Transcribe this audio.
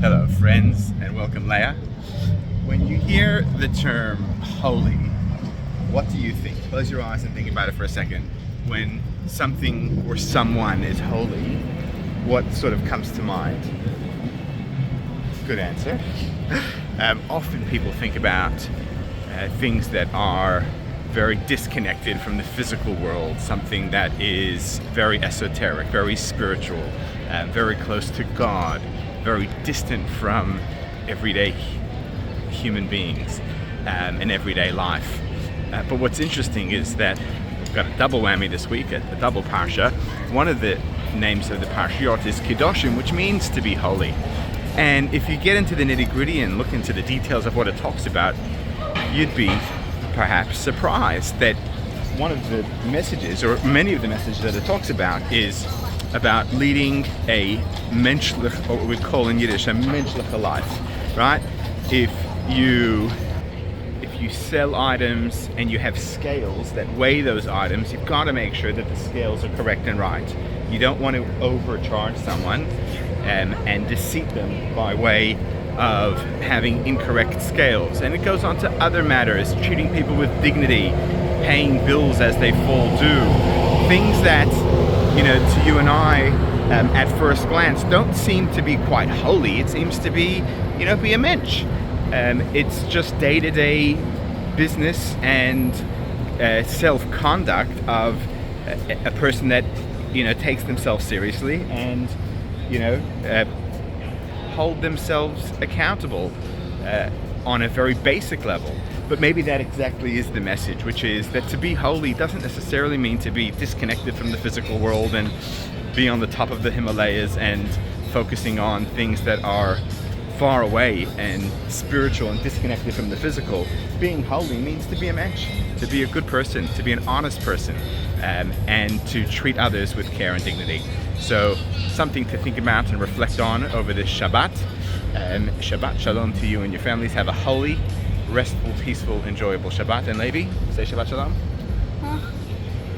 Hello friends, and welcome Leah. When you hear the term holy, what do you think? Close your eyes and think about it for a second. When something or someone is holy, what sort of comes to mind? Good answer. Often people think about things that are very disconnected from the physical world, something that is very esoteric, very spiritual, very close to God, very distant from everyday human beings and everyday life. But what's interesting is that we've got a double whammy this week, a double parsha. One of the names of the Parshat is Kedoshim, which means to be holy. And if you get into the nitty-gritty and look into the details of what it talks about, you'd be perhaps surprised that one of the messages, or many of the messages that it talks about, is about leading a menschlich, or what we call in Yiddish, a menschliche life, right? If you sell items and you have scales that weigh those items, you've got to make sure that the scales are correct and right. You don't want to overcharge someone and deceive them by way of having incorrect scales. And it goes on to other matters, treating people with dignity, paying bills as they fall due, things that, to you and I, at first glance, don't seem to be quite holy. It seems to be, be a mensch. It's just day-to-day business and self-conduct of a person that, takes themselves seriously and, hold themselves accountable on a very basic level. But maybe that exactly is the message, which is that to be holy doesn't necessarily mean to be disconnected from the physical world and be on the top of the Himalayas and focusing on things that are far away and spiritual and disconnected from the physical. Being holy means to be a mensch, to be a good person, to be an honest person, and to treat others with care and dignity. So something to think about and reflect on over this Shabbat. Shabbat Shalom to you and your families. Have a holy, restful, peaceful, enjoyable Shabbat. And Levi, say Shabbat Shalom.